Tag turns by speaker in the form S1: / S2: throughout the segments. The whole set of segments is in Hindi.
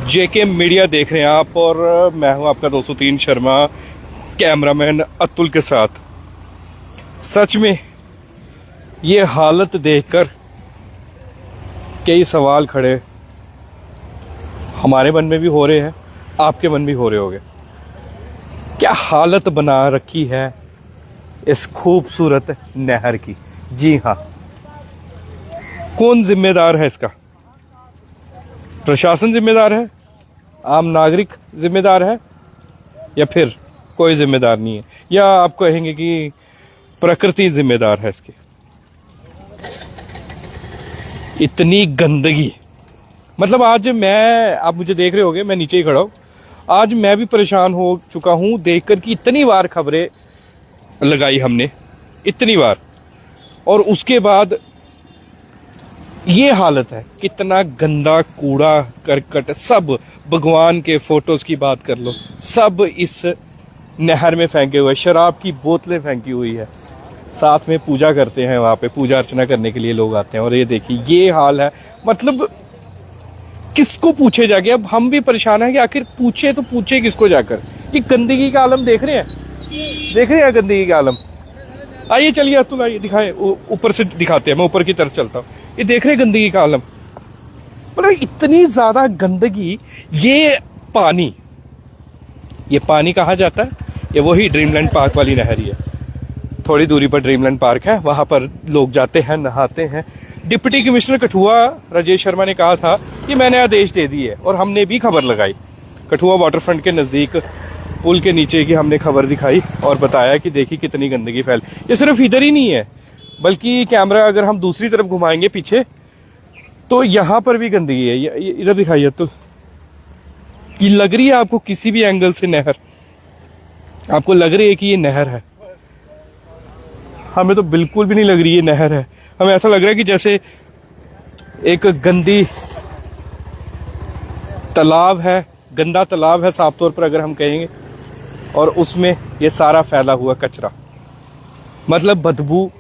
S1: जेके मीडिया देख रहे हैं आप, और मैं हूं आपका 203 शर्मा, कैमरामैन अतुल के साथ। सच में ये हालत देखकर कई सवाल खड़े हमारे मन में भी हो रहे हैं, आपके मन भी हो रहे होंगे। क्या हालत बना रखी है इस खूबसूरत नहर की। जी हाँ, कौन जिम्मेदार है इसका? प्रशासन जिम्मेदार है, आम नागरिक जिम्मेदार है, या फिर कोई जिम्मेदार नहीं है, या आप कहेंगे कि प्रकृति जिम्मेदार है इसकी। इतनी गंदगी, मतलब आज आप मुझे देख रहे होगे, मैं नीचे ही खड़ा हूं। आज मैं भी परेशान हो चुका हूं देखकर कि इतनी बार खबरें लगाई हमने, इतनी बार, और उसके बाद ये हालत है। कितना गंदा कूड़ा करकट, सब भगवान के फोटोज की बात कर लो, सब इस नहर में फेंके हुए। शराब की बोतलें फेंकी हुई है, साथ में पूजा करते हैं, वहां पे पूजा अर्चना करने के लिए लोग आते हैं, और ये देखिए ये हाल है। मतलब किसको पूछे जाके? अब हम भी परेशान हैं कि आखिर पूछे तो पूछे किसको जाकर। ये गंदगी का आलम देख रहे हैं, देख रहे हैं गंदगी का आलम। आइए चलिए अतुल, आइए दिखाएं, ऊपर से दिखाते हैं। मैं ऊपर की तरफ चलता हूँ। ये देख रहे हैं गंदगी का आलम, मतलब इतनी ज्यादा गंदगी। ये पानी कहाँ जाता है? ये वही ड्रीमलैंड पार्क वाली नहर ही है। थोड़ी दूरी पर ड्रीमलैंड पार्क है, वहां पर लोग जाते हैं, नहाते हैं। डिप्टी कमिश्नर कठुआ राजेश शर्मा ने कहा था कि मैंने आदेश दे दिए, और हमने भी खबर लगाई। कठुआ वाटरफ्रंट के नजदीक पुल के नीचे की हमने खबर दिखाई और बताया कि देखिए कितनी गंदगी फैल। ये सिर्फ इधर ही नहीं है, बल्कि कैमरा अगर हम दूसरी तरफ घुमाएंगे पीछे, तो यहां पर भी गंदगी है। इधर दिखाइए तो, ये लग रही है आपको किसी भी एंगल से नहर, आपको लग रही है कि ये नहर है? हमें तो बिल्कुल भी नहीं लग रही है नहर है। हमें ऐसा लग रहा है कि जैसे एक गंदा तालाब है साफ तौर पर अगर हम कहेंगे, और उसमें ये सारा फैला हुआ कचरा। मतलब बदबू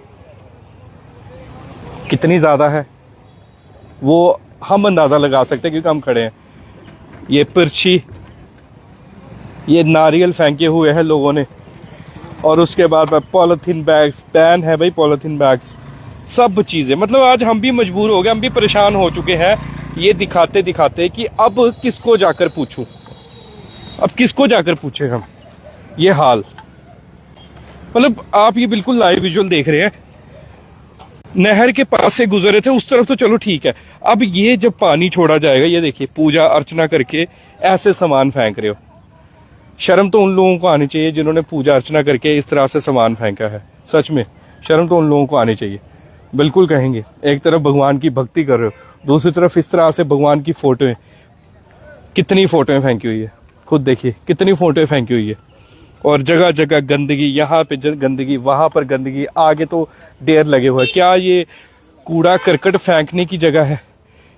S1: कितनी ज्यादा है वो हम अंदाजा लगा सकते हैं, क्योंकि हम खड़े हैं। ये पिरछी, ये नारियल फेंके हुए हैं लोगों ने, और उसके बाद पॉलिथीन बैग्स, बैन है भाई पॉलिथीन बैग्स, सब चीजें। मतलब आज हम भी मजबूर हो गए, हम भी परेशान हो चुके हैं ये दिखाते दिखाते कि अब किसको जाकर पूछूं, अब किसको जाकर पूछे हम ये हाल। मतलब आप ये बिल्कुल लाइव विजुअल देख रहे हैं। नहर के पास से गुजरे थे, उस तरफ तो चलो ठीक है। अब ये जब पानी छोड़ा जाएगा, ये देखिए पूजा अर्चना करके ऐसे सामान फेंक रहे हो। शर्म तो उन लोगों को आनी चाहिए जिन्होंने पूजा अर्चना करके इस तरह से सामान फेंका है। सच में शर्म तो उन लोगों को आनी चाहिए। बिल्कुल कहेंगे, एक तरफ भगवान की भक्ति कर रहे हो, दूसरी तरफ इस तरह से भगवान की फोटोएं, कितनी फोटोएं फेंकी हुई है, खुद देखिए कितनी फोटोएं फेंकी हुई है। और जगह जगह गंदगी, यहाँ पे गंदगी, वहां पर गंदगी, आगे तो ढेर लगे हुए। क्या ये कूड़ा करकट फेंकने की जगह है?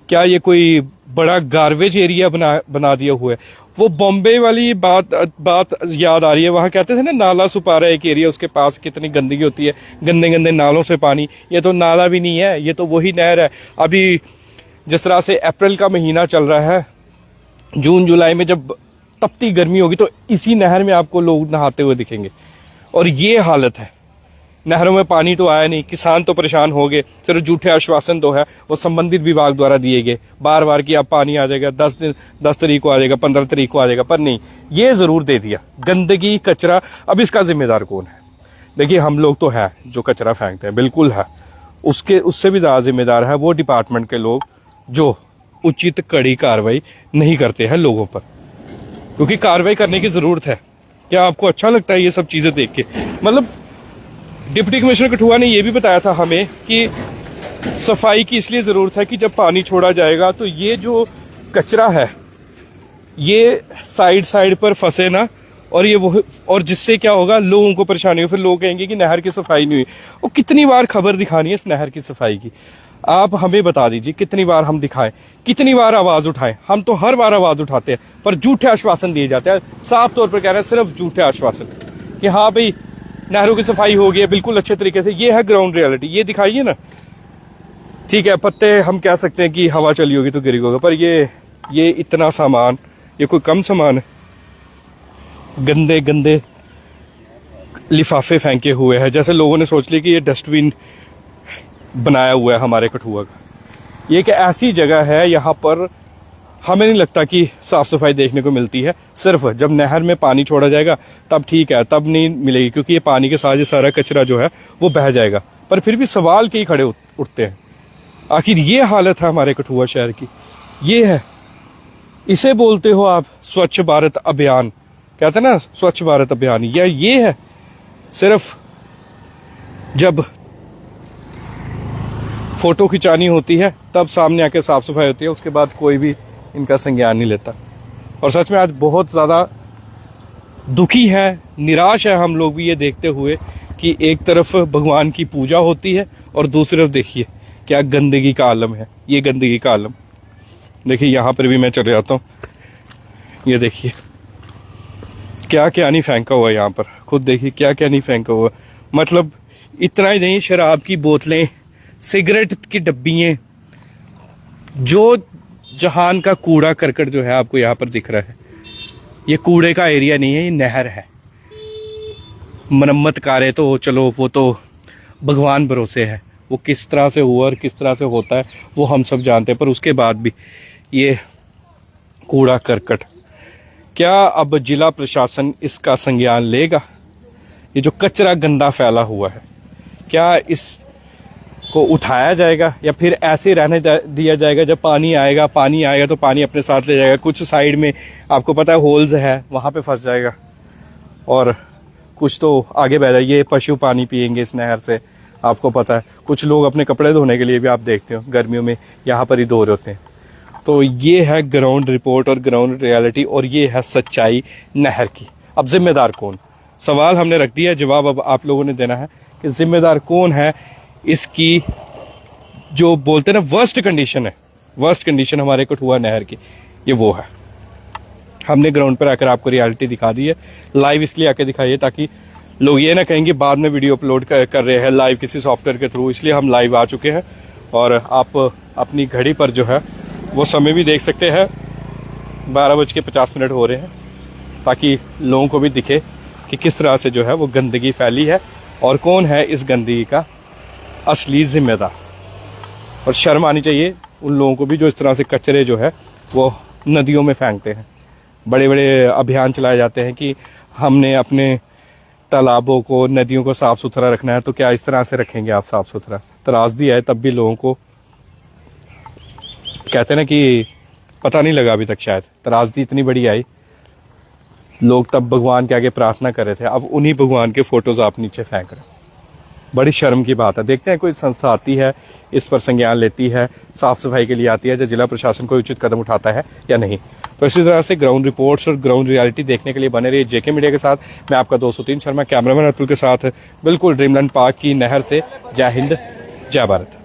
S1: क्या ये कोई बड़ा गार्बेज एरिया बना दिया हुआ है? वो बॉम्बे वाली बात याद आ रही है। वहां कहते थे ना, नाला सुपारा एक एरिया, उसके पास कितनी गंदगी होती है, गंदे गंदे नालों से पानी। ये तो नाला भी नहीं है, ये तो वही नहर है। अभी जिस तरह से अप्रैल का महीना चल रहा है, जून जुलाई में जब तपती गर्मी होगी, तो इसी नहर में आपको लोग नहाते हुए दिखेंगे। और ये हालत है। नहरों में पानी तो आया नहीं, किसान तो परेशान हो गए। सिर्फ झूठे आश्वासन तो है वो संबंधित विभाग द्वारा दिए गए बार बार कि अब पानी आ जाएगा, 10 तारीख को आ जाएगा, 15 तारीख को आ जाएगा, पर नहीं, ये जरूर दे दिया। गंदगी, कचरा, अब इसका जिम्मेदार कौन है? देखिए हम लोग तो है जो कचरा फेंकते हैं, बिल्कुल है। उससे भी ज्यादा जिम्मेदार है वो डिपार्टमेंट के लोग जो उचित कड़ी कार्रवाई नहीं करते हैं लोगों पर, क्योंकि कार्रवाई करने की जरूरत है। क्या आपको अच्छा लगता है ये सब चीजें देख के? मतलब डिप्टी कमिश्नर कठुआ ने यह भी बताया था हमें कि सफाई की इसलिए जरूरत है कि जब पानी छोड़ा जाएगा तो ये जो कचरा है ये साइड पर फंसे ना, और जिससे क्या होगा, लोगों को परेशानी हो। फिर लोग कहेंगे कि नहर की सफाई नहीं हुई। और कितनी बार खबर दिखानी है इस नहर की सफाई की? आप हमें बता दीजिए, कितनी बार हम दिखाएं, कितनी बार आवाज उठाएं? हम तो हर बार आवाज उठाते हैं, पर झूठे आश्वासन दिए जाते हैं। साफ तौर पर कह रहे हैं, सिर्फ झूठे आश्वासन कि हाँ भाई नहरों की सफाई हो गई है बिल्कुल अच्छे तरीके से। ये है ग्राउंड रियलिटी, ये दिखाइए ना। ठीक है, पत्ते हम कह सकते हैं कि हवा चली होगी तो गिरी होगा, पर ये ये इतना सामान, ये कोई कम सामान है। गंदे गंदे लिफाफे फेंके हुए हैं, जैसे लोगों ने सोच लिया कि ये डस्टबिन बनाया हुआ है हमारे कठुआ का। ये एक ऐसी जगह है, यहाँ पर हमें नहीं लगता कि साफ़ सफाई देखने को मिलती है। सिर्फ जब नहर में पानी छोड़ा जाएगा तब ठीक है, तब नहीं मिलेगी, क्योंकि ये पानी के साथ ये सारा कचरा जो है वो बह जाएगा। पर फिर भी सवाल कई खड़े उठते हैं, आखिर ये हालत है हमारे कठुआ शहर की, ये है, इसे बोलते हो आप स्वच्छ भारत अभियान? कहते हैं ना स्वच्छ भारत अभियान, या ये है सिर्फ जब फोटो खिंचानी होती है तब सामने आके साफ सफाई होती है, उसके बाद कोई भी इनका संज्ञान नहीं लेता। और सच में आज बहुत ज़्यादा दुखी है, निराश है हम लोग भी ये देखते हुए कि एक तरफ भगवान की पूजा होती है और दूसरी तरफ देखिए क्या गंदगी का आलम है। ये गंदगी का आलम देखिए, यहाँ पर भी मैं चले जाता हूँ, ये देखिए क्या क्या नहीं फेंका हुआ है यहाँ पर, खुद देखिए क्या क्या नहीं फेंका हुआ। मतलब इतना ही नहीं, शराब की बोतलें, सिगरेट की डब्बियाँ, जो जहान का कूड़ा करकट जो है आपको यहाँ पर दिख रहा है, ये कूड़े का एरिया नहीं है, ये नहर है। मरम्मत कार्य तो चलो वो तो भगवान भरोसे है, वो किस तरह से हुआ और किस तरह से होता है वो हम सब जानते हैं, पर उसके बाद भी ये कूड़ा करकट, क्या अब जिला प्रशासन इसका संज्ञान लेगा? ये जो कचरा गंदा फैला हुआ है, क्या इसको उठाया जाएगा या फिर ऐसे रहने दिया जाएगा? जब पानी आएगा तो पानी अपने साथ ले जाएगा, कुछ साइड में आपको पता है होल्स है, वहाँ पे फंस जाएगा, और कुछ तो आगे बह जाएगी। पशु पानी पिएंगे इस नहर से, आपको पता है। कुछ लोग अपने कपड़े धोने के लिए भी आप देखते हो गर्मियों में यहाँ पर ही धो रहे होते हैं। तो ये है ग्राउंड रिपोर्ट और ग्राउंड रियलिटी, और ये है सच्चाई नहर की। अब जिम्मेदार कौन? सवाल हमने रख दिया, जवाब अब आप लोगों ने देना है कि जिम्मेदार कौन है इसकी। जो बोलते हैं ना वर्स्ट कंडीशन है, वर्स्ट कंडीशन हमारे कठुआ नहर की, ये वो है। हमने ग्राउंड पर आकर आपको रियलिटी दिखा दी है, लाइव इसलिए आके दिखाई है ताकि लोग ये ना कहेंगे बाद में वीडियो अपलोड कर रहे हैं लाइव किसी सॉफ्टवेयर के थ्रू, इसलिए हम लाइव आ चुके हैं। और आप अपनी घड़ी पर जो है वो समय भी देख सकते हैं, 12:50 हो रहे हैं, ताकि लोगों को भी दिखे कि किस तरह से जो है वो गंदगी फैली है और कौन है इस गंदगी का असली जिम्मेदार। और शर्म आनी चाहिए उन लोगों को भी जो इस तरह से कचरे जो है वो नदियों में फेंकते हैं। बड़े बड़े अभियान चलाए जाते हैं कि हमने अपने तालाबों को, नदियों को साफ़ सुथरा रखना है, तो क्या इस तरह से रखेंगे आप साफ़ सुथरा? त्रासदी है, तब भी लोगों को कहते हैं ना कि पता नहीं लगा अभी तक, शायद त्रासदी इतनी बड़ी आई, लोग तब भगवान के आगे प्रार्थना कर रहे थे, अब उन्हीं भगवान के फोटोज आप नीचे फेंक रहे हैं। बड़ी शर्म की बात है। देखते हैं कोई संस्था आती है, इस पर संज्ञान लेती है, साफ सफाई के लिए आती है, जो जिला प्रशासन कोई उचित कदम उठाता है या नहीं। तो इसी तरह से ग्राउंड रिपोर्ट्स और ग्राउंड रियलिटी देखने के लिए बने रहिए जेके मीडिया के साथ। मैं आपका 203 शर्मा, कैमरामैन अतुल के साथ, बिल्कुल ड्रीमलैंड पार्क की नहर से। जय हिंद, जय भारत।